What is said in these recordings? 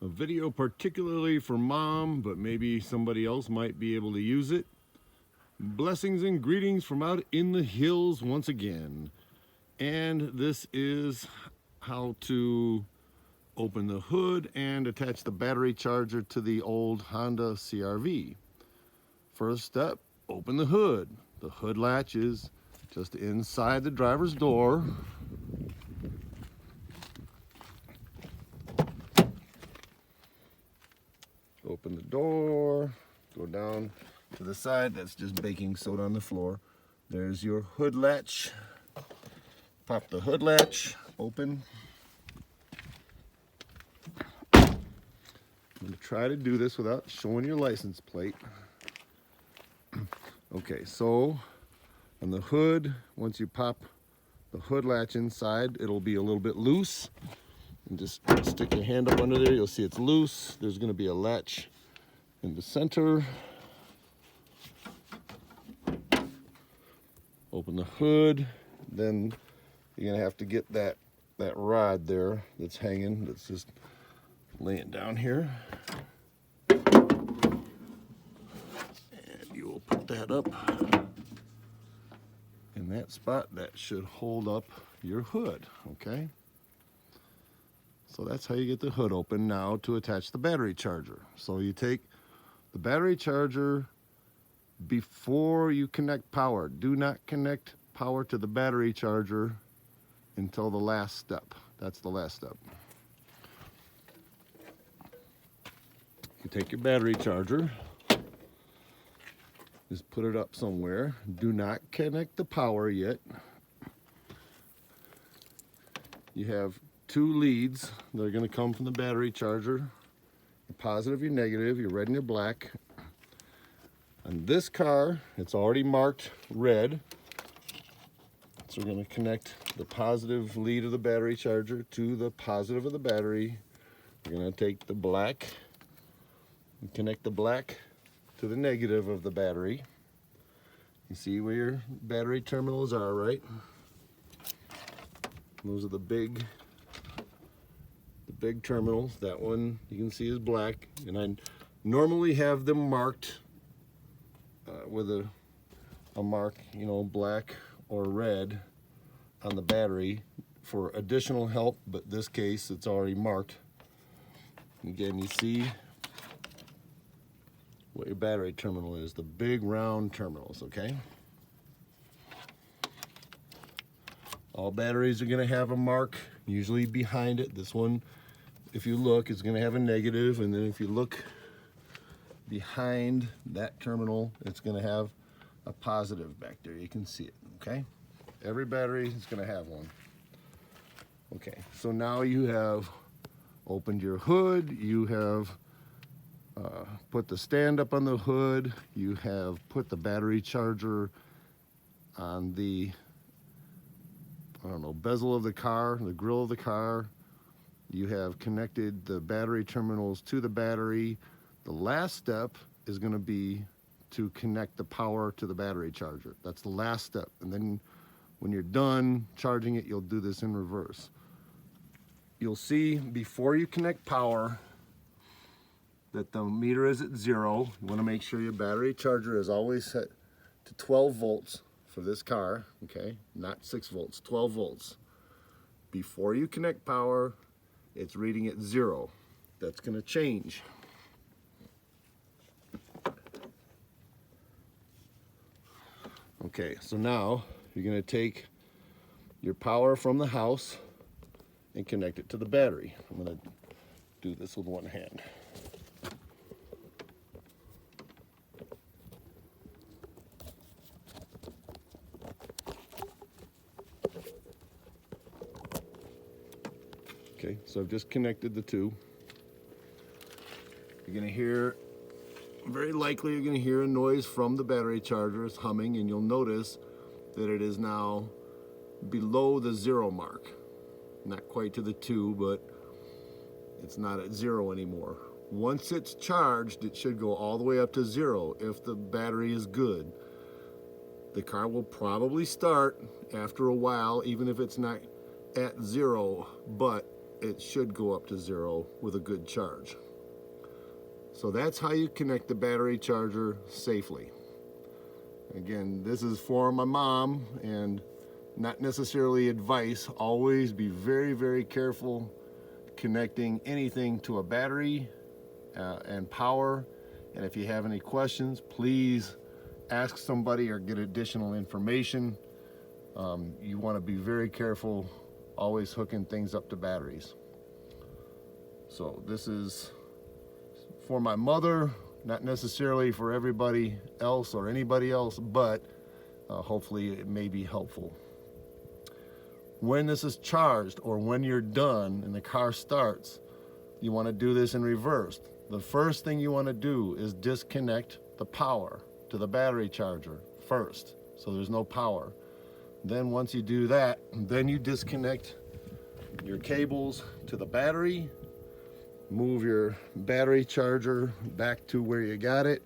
A video particularly for mom, but maybe somebody else might be able to use it. Blessings and greetings from out in the hills once again. And this is how to open the hood and attach the battery charger to the old Honda CRV. First step, open the hood. The hood latch is just inside the driver's door. Open the door, go down to the side. That's just baking soda on the floor. There's your hood latch. Pop the hood latch open. I'm going to try to do this without showing your license plate. Okay, so on the hood, once you pop the hood latch inside, it'll be a little bit loose. And just stick your hand up under there, you'll see it's loose. There's going to be a latch in the center. Open the hood, then you're going to have to get that rod there that's hanging, that's just laying down here. And you will put that up in that spot. That should hold up your hood, okay? So that's how you get the hood open now to attach the battery charger. So you take the battery charger before you connect power. Do not connect power to the battery charger until the last step. That's the last step. You take your battery charger, just put it up somewhere. Do not connect the power yet. You have two leads that are going to come from the battery charger. Your positive, your negative, your red and your black. On this car, it's already marked red. So we're going to connect the positive lead of the battery charger to the positive of the battery. We're going to take the black and connect the black to the negative of the battery. You see where your battery terminals are, right? Those are the big terminals. That one you can see is black, and I normally have them marked with a mark, you know, black or red on the battery for additional help, but this case it's already marked. Again, you see what your battery terminal is, the big round terminals, okay? All batteries are going to have a mark usually behind it. This one, if you look, is going to have a negative, and then if you look behind that terminal, it's going to have a positive back there. You can see it, okay? Every battery is going to have one. Okay, so now you have opened your hood, you have put the stand up on the hood, you have put the battery charger on the, I don't know, bezel of the car, the grill of the car. You have connected the battery terminals to the battery. The last step is going to be to connect the power to the battery charger. That's the last step. And then when you're done charging it, you'll do this in reverse. You'll see before you connect power that the meter is at 0. You want to make sure your battery charger is always set to 12 volts for this car, okay? Not 6 volts, 12 volts. Before you connect power, it's reading at 0. That's going to change. Okay, so now you're going to take your power from the house and connect it to the battery. I'm going to do this with one hand. Okay, so I've just connected the two. You're going to hear, very likely you're going to hear a noise from the battery charger. It's humming, and you'll notice that it is now below the 0 mark. Not quite to the 2, but it's not at 0 anymore. Once it's charged, it should go all the way up to 0 if the battery is good. The car will probably start after a while, even if it's not at 0, but it should go up to 0 with a good charge. So that's how you connect the battery charger safely. Again, this is for my mom and not necessarily advice. Always be very, very careful connecting anything to a battery and power. And if you have any questions, please ask somebody or get additional information. You want to be very careful always hooking things up to batteries. So this is for my mother, not necessarily for everybody else or anybody else, but hopefully it may be helpful. When this is charged or when you're done and the car starts, you want to do this in reverse. The first thing you want to do is disconnect the power to the battery charger first, so there's no power. Then once you do that, then you disconnect your cables to the battery, move your battery charger back to where you got it,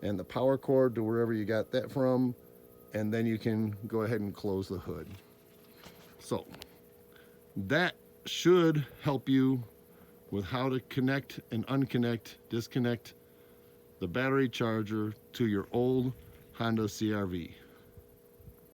and the power cord to wherever you got that from, and then you can go ahead and close the hood. So that should help you with how to connect and unconnect, disconnect the battery charger to your old Honda CRV.